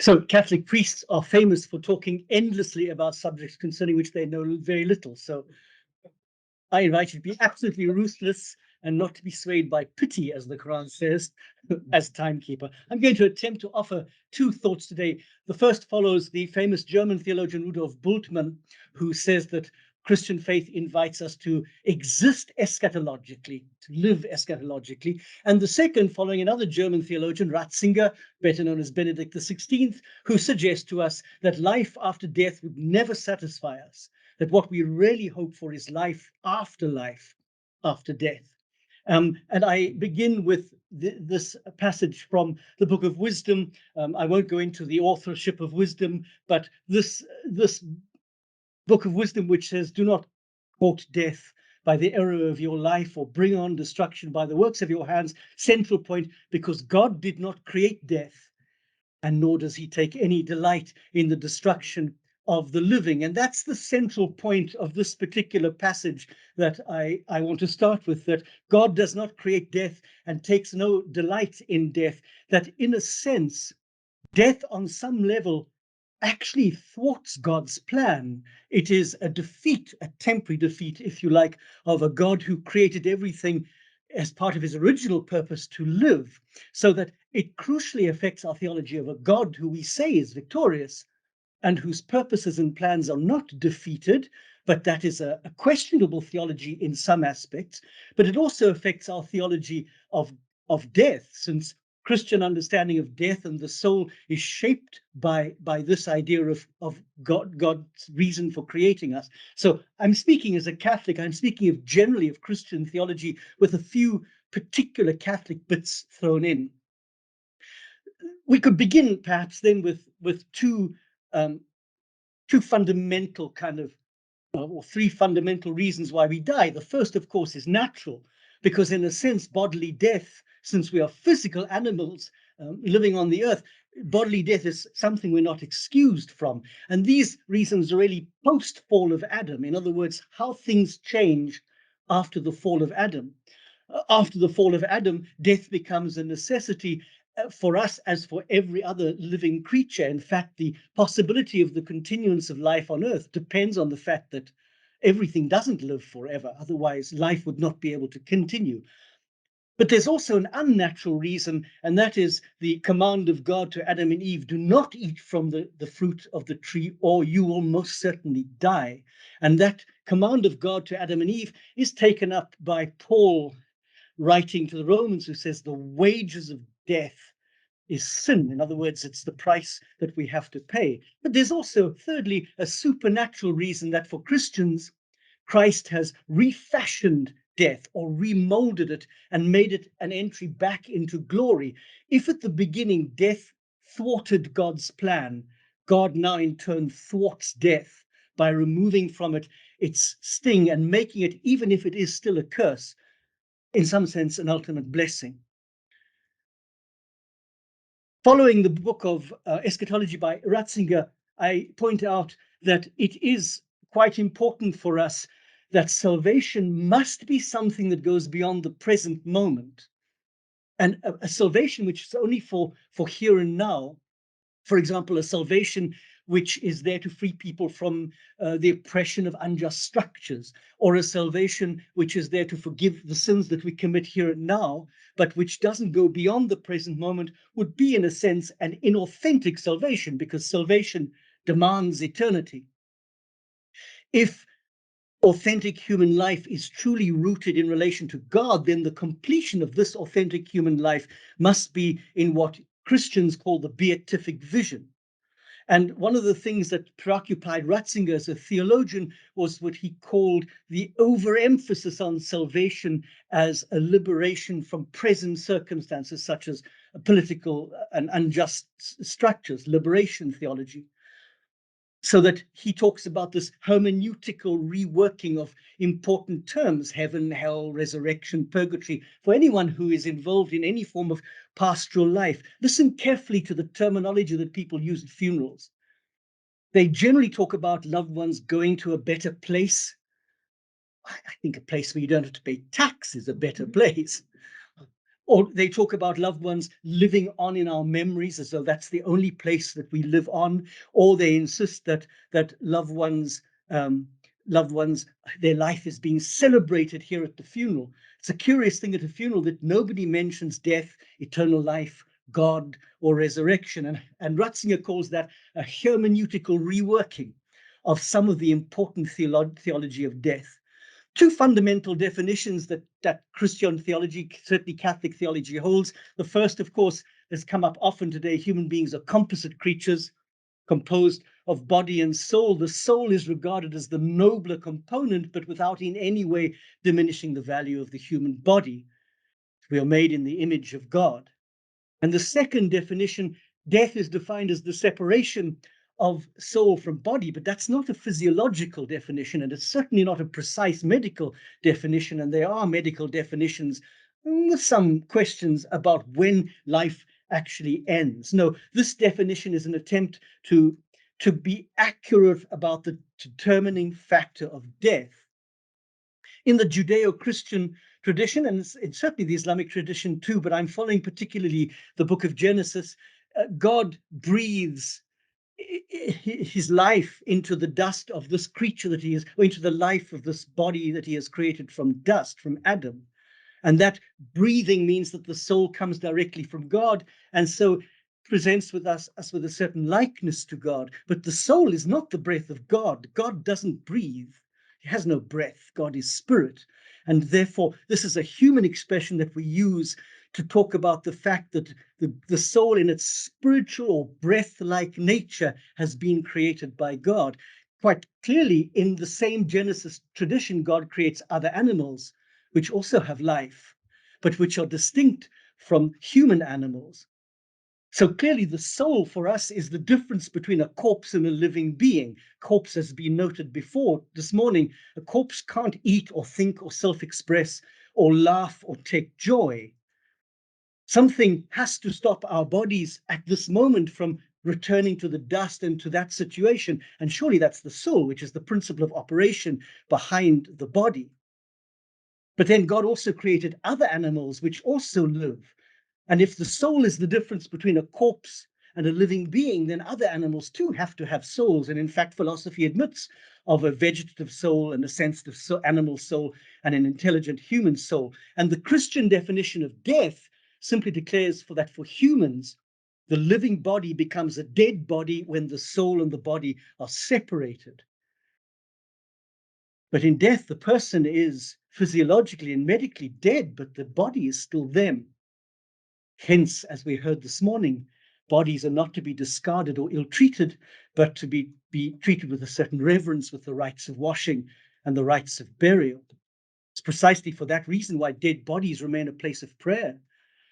So Catholic priests are famous for talking endlessly about subjects concerning which they know very little. So I invite you to be absolutely ruthless and not to be swayed by pity, as the Quran says, as timekeeper. I'm going to attempt to offer two thoughts today. The first follows the famous German theologian Rudolf Bultmann, who says that Christian faith invites us to exist eschatologically, to live eschatologically. And the second, following another German theologian, Ratzinger, better known as Benedict XVI, who suggests to us that life after death would never satisfy us, that what we really hope for is life, after death. And I begin with this passage from the Book of Wisdom. I won't go into the authorship of wisdom, but this Book of Wisdom, which says, "Do not court death by the error of your life, or bring on destruction by the works of your hands." Central point, because God did not create death, and nor does he take any delight in the destruction of the living. And that's the central point of this particular passage that I want to start with, that God does not create death and takes no delight in death, that in a sense, death on some level actually thwarts God's plan. It is a defeat, a temporary defeat, if you like, of a God who created everything as part of his original purpose to live, so that it crucially affects our theology of a God who we say is victorious and whose purposes and plans are not defeated. But that is a questionable theology in some aspects. But it also affects our theology of death, since Christian understanding of death and the soul is shaped by this idea of God's reason for creating us. So I'm speaking as a Catholic, I'm speaking of generally of Christian theology with a few particular Catholic bits thrown in. We could begin perhaps then with two fundamental kind of, or three fundamental reasons why we die. The first, of course, is natural, because in a sense, bodily death, since we are physical animals living on the earth, bodily death is something we're not excused from. And these reasons are really post-fall of Adam. In other words, how things change after the fall of Adam. After the fall of Adam, death becomes a necessity for us as for every other living creature. In fact, the possibility of the continuance of life on earth depends on the fact that everything doesn't live forever. Otherwise, life would not be able to continue. But there's also an unnatural reason, and that is the command of God to Adam and Eve: do not eat from the fruit of the tree, or you will most certainly die. And that command of God to Adam and Eve is taken up by Paul, writing to the Romans, who says the wages of death is sin. In other words, it's the price that we have to pay. But there's also, thirdly, a supernatural reason that for Christians, Christ has refashioned death, or remolded it, and made it an entry back into glory. If at the beginning death thwarted God's plan, God now in turn thwarts death by removing from it its sting and making it, even if it is still a curse, in some sense, an ultimate blessing. Following the book of Eschatology by Ratzinger, I point out that it is quite important for us that salvation must be something that goes beyond the present moment. And a salvation which is only for here and now. For example, a salvation which is there to free people from the oppression of unjust structures, or a salvation which is there to forgive the sins that we commit here and now, but which doesn't go beyond the present moment, would be, in a sense, an inauthentic salvation, because salvation demands eternity. If authentic human life is truly rooted in relation to God, then the completion of this authentic human life must be in what Christians call the beatific vision. And one of the things that preoccupied Ratzinger as a theologian was what he called the overemphasis on salvation as a liberation from present circumstances, such as political and unjust structures, liberation theology. So that he talks about this hermeneutical reworking of important terms: heaven, hell, resurrection, purgatory. For anyone who is involved in any form of pastoral life, listen carefully to the terminology that people use at funerals. They generally talk about loved ones going to a better place. I think a place where you don't have to pay tax is a better place. Or they talk about loved ones living on in our memories as though that's the only place that we live on. Or they insist that um, loved ones, their life is being celebrated here at the funeral. It's a curious thing at a funeral that nobody mentions death, eternal life, God, or resurrection. And Ratzinger calls that a hermeneutical reworking of some of the important theology of death. Two fundamental definitions that Christian theology, certainly Catholic theology, holds. The first, of course, has come up often today. Human beings are composite creatures composed of body and soul. The soul is regarded as the nobler component, but without in any way diminishing the value of the human body. We are made in the image of God. And the second definition, death is defined as the separation of soul from body, but that's not a physiological definition, and it's certainly not a precise medical definition. And there are medical definitions with some questions about when life actually ends. No, this definition is an attempt to be accurate about the determining factor of death. In the Judeo-Christian tradition, and it's certainly the Islamic tradition too, but I'm following particularly the book of Genesis, God breathes his life into the dust of this creature that he is, or into the life of this body that he has created from dust, from Adam. And that breathing means that the soul comes directly from God, and so presents with us with a certain likeness to God. But the soul is not the breath of God. God doesn't breathe. He has no breath. God is spirit. And therefore, this is a human expression that we use to talk about the fact that the soul in its spiritual or breath-like nature has been created by God. Quite clearly, in the same Genesis tradition, God creates other animals which also have life, but which are distinct from human animals. So clearly the soul for us is the difference between a corpse and a living being. Corpse has been noted before this morning. A corpse can't eat or think or self-express or laugh or take joy. Something has to stop our bodies at this moment from returning to the dust and to that situation. And surely that's the soul, which is the principle of operation behind the body. But then God also created other animals which also live. And if the soul is the difference between a corpse and a living being, then other animals too have to have souls. And in fact, philosophy admits of a vegetative soul and a sensitive animal soul and an intelligent human soul. And the Christian definition of death simply declares that for humans, the living body becomes a dead body when the soul and the body are separated. But in death, the person is physiologically and medically dead, but the body is still them. Hence, as we heard this morning, bodies are not to be discarded or ill-treated, but to be treated with a certain reverence, with the rites of washing and the rites of burial. It's precisely for that reason why dead bodies remain a place of prayer.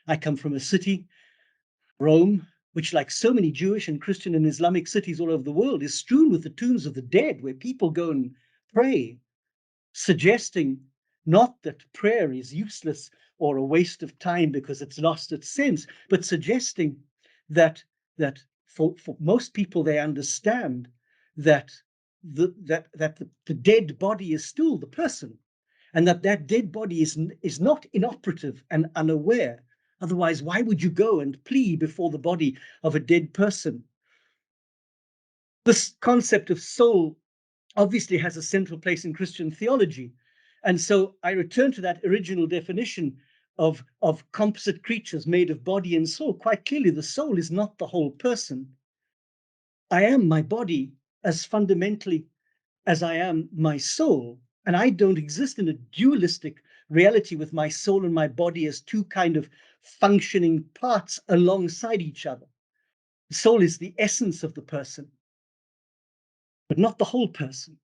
I come from a city, Rome, which, like so many Jewish and Christian and Islamic cities all over the world, is strewn with the tombs of the dead, where people go and pray, suggesting not that prayer is useless or a waste of time because it's lost its sense, but suggesting that for most people, they understand that the dead body is still the person, and that dead body is not inoperative and unaware. Otherwise, why would you go and plea before the body of a dead person? This concept of soul obviously has a central place in Christian theology. And so I return to that original definition of composite creatures made of body and soul. Quite clearly, the soul is not the whole person. I am my body as fundamentally as I am my soul. And I don't exist in a dualistic reality with my soul and my body as two kind of functioning parts alongside each other. The soul is the essence of the person, but not the whole person.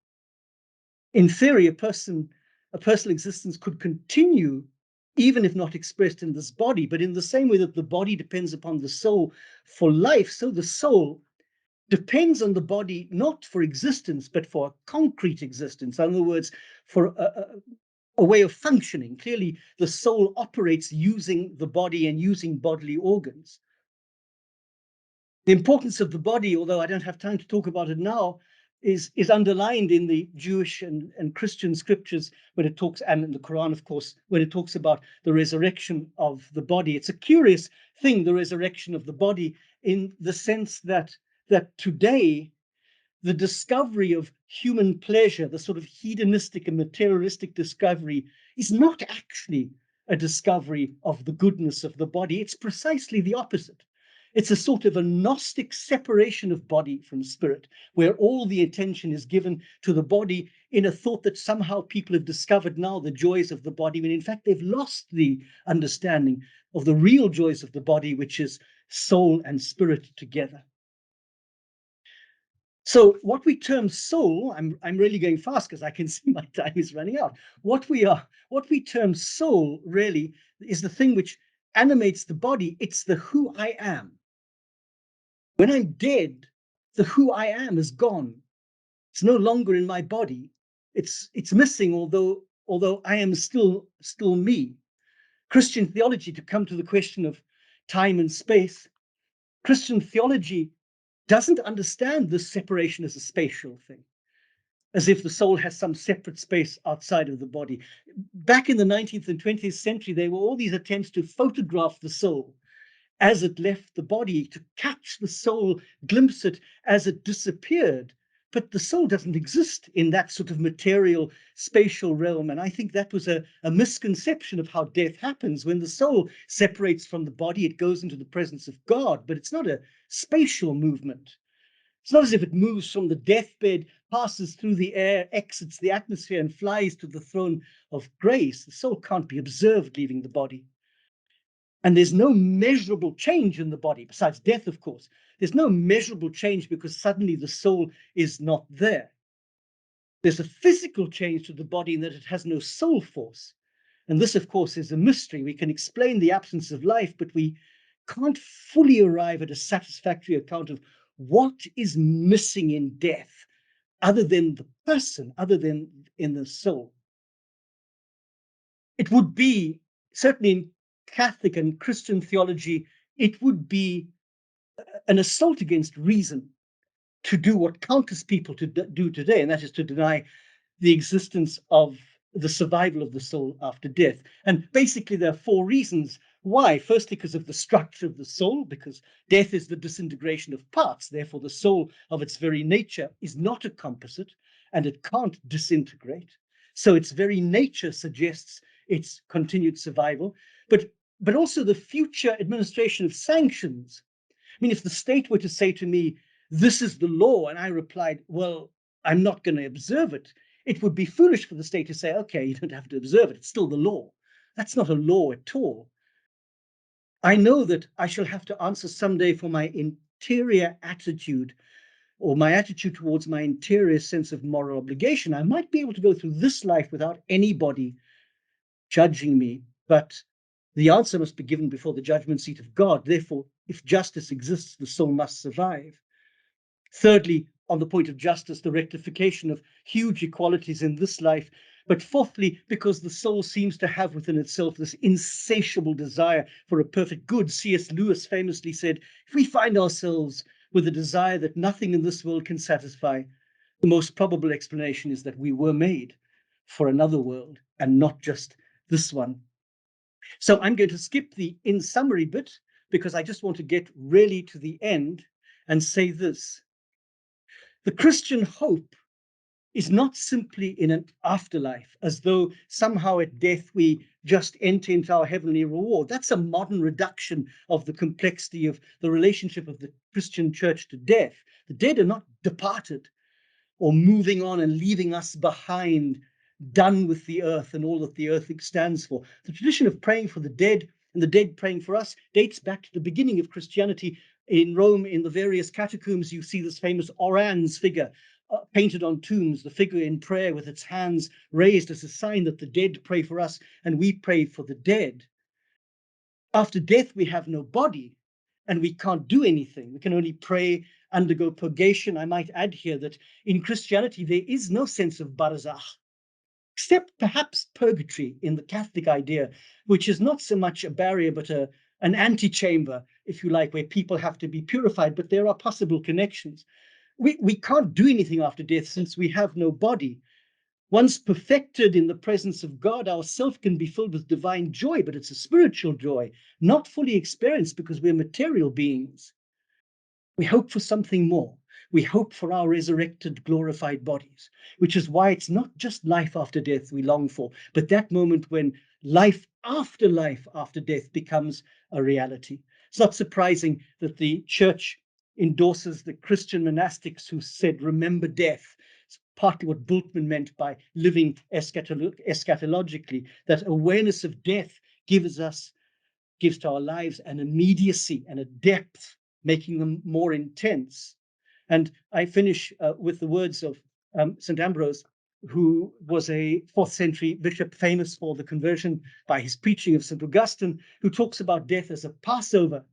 In theory, a personal existence could continue even if not expressed in this body, but in the same way that the body depends upon the soul for life, so the soul depends on the body not for existence, but for a concrete existence. In other words, for a way of functioning. Clearly, the soul operates using the body and using bodily organs. The importance of the body, although I don't have time to talk about it now, is underlined in the Jewish and Christian scriptures when it talks, and in the Quran, of course, when it talks about the resurrection of the body. It's a curious thing, the resurrection of the body, in the sense that today the discovery of human pleasure, the sort of hedonistic and materialistic discovery, is not actually a discovery of the goodness of the body. It's precisely the opposite. It's a sort of a Gnostic separation of body from spirit, where all the attention is given to the body in a thought that somehow people have discovered now the joys of the body, when in fact they've lost the understanding of the real joys of the body, which is soul and spirit together. So what we term soul, I'm really going fast because I can see my time is running out. What we term soul really is the thing which animates the body. It's the who I am. When I'm dead, the who I am is gone. It's no longer in my body. It's missing, although I am still me. Christian theology, to come to the question of time and space, Christian theology doesn't understand this separation as a spatial thing, as if the soul has some separate space outside of the body. Back in the 19th and 20th century, there were all these attempts to photograph the soul as it left the body, to catch the soul, glimpse it as it disappeared. But the soul doesn't exist in that sort of material, spatial realm. And I think that was a misconception of how death happens. When the soul separates from the body, it goes into the presence of God, but it's not a spatial movement. It's not as if it moves from the deathbed, passes through the air, exits the atmosphere, and flies to the throne of grace. The soul can't be observed leaving the body. And there's no measurable change in the body, besides death, of course. There's no measurable change because suddenly the soul is not there. There's a physical change to the body in that it has no soul force. And this, of course, is a mystery. We can explain the absence of life, but we can't fully arrive at a satisfactory account of what is missing in death, other than the person, other than in the soul. It would be, certainly in Catholic and Christian theology, it would be an assault against reason to do what countless people do today, and that is to deny the existence of the survival of the soul after death. And basically, there are four reasons why. Firstly, because of the structure of the soul, because death is the disintegration of parts. Therefore, the soul of its very nature is not a composite, and it can't disintegrate. So its very nature suggests its continued survival. But also the future administration of sanctions. I mean, if the state were to say to me, this is the law, and I replied, well, I'm not going to observe it, it would be foolish for the state to say, okay, you don't have to observe it, it's still the law. That's not a law at all. I know that I shall have to answer someday for my interior attitude, or my attitude towards my interior sense of moral obligation. I might be able to go through this life without anybody judging me, but the answer must be given before the judgment seat of God. Therefore, if justice exists, the soul must survive. Thirdly, on the point of justice, the rectification of huge equalities in this life. But fourthly, because the soul seems to have within itself this insatiable desire for a perfect good. C.S. Lewis famously said, if we find ourselves with a desire that nothing in this world can satisfy, the most probable explanation is that we were made for another world and not just this one. So I'm going to skip the in summary bit because I just want to get really to the end and say this. The Christian hope is not simply in an afterlife, as though somehow at death we just enter into our heavenly reward. That's a modern reduction of the complexity of the relationship of the Christian church to death. The dead are not departed or moving on and leaving us behind, done with the earth and all that the earth stands for. The tradition of praying for the dead and the dead praying for us dates back to the beginning of Christianity. In Rome, in the various catacombs, you see this famous Orans figure painted on tombs, the figure in prayer with its hands raised as a sign that the dead pray for us and we pray for the dead. After death, we have no body and we can't do anything. We can only pray, undergo purgation. I might add here that in Christianity, there is no sense of barzakh, except perhaps purgatory in the Catholic idea, which is not so much a barrier, but an antechamber, if you like, where people have to be purified, but there are possible connections. We can't do anything after death since we have no body. Once perfected in the presence of God, our self can be filled with divine joy, but it's a spiritual joy, not fully experienced because we're material beings. We hope for something more. We hope for our resurrected, glorified bodies, which is why it's not just life after death we long for, but that moment when life after death becomes a reality. It's not surprising that the church endorses the Christian monastics who said, remember death. It's partly what Bultmann meant by living eschatologically, that awareness of death gives to our lives an immediacy and a depth, making them more intense. And I finish with the words of St. Ambrose, who was a 4th century bishop famous for the conversion by his preaching of St. Augustine, who talks about death as a Passover.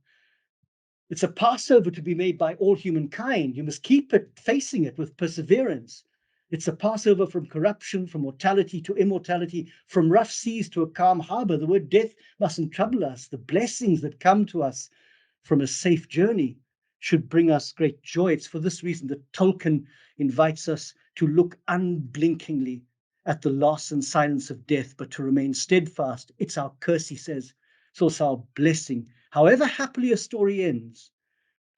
It's a Passover to be made by all humankind. You must keep it, facing it with perseverance. It's a Passover from corruption, from mortality to immortality, from rough seas to a calm harbor. The word death mustn't trouble us. The blessings that come to us from a safe journey should bring us great joy. It's for this reason that Tolkien invites us to look unblinkingly at the loss and silence of death, but to remain steadfast. It's our curse, he says. It's also our blessing. However happily a story ends,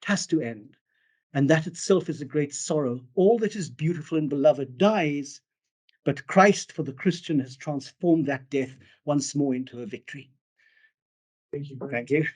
it has to end. And that itself is a great sorrow. All that is beautiful and beloved dies, but Christ for the Christian has transformed that death once more into a victory. Thank you. Thank you.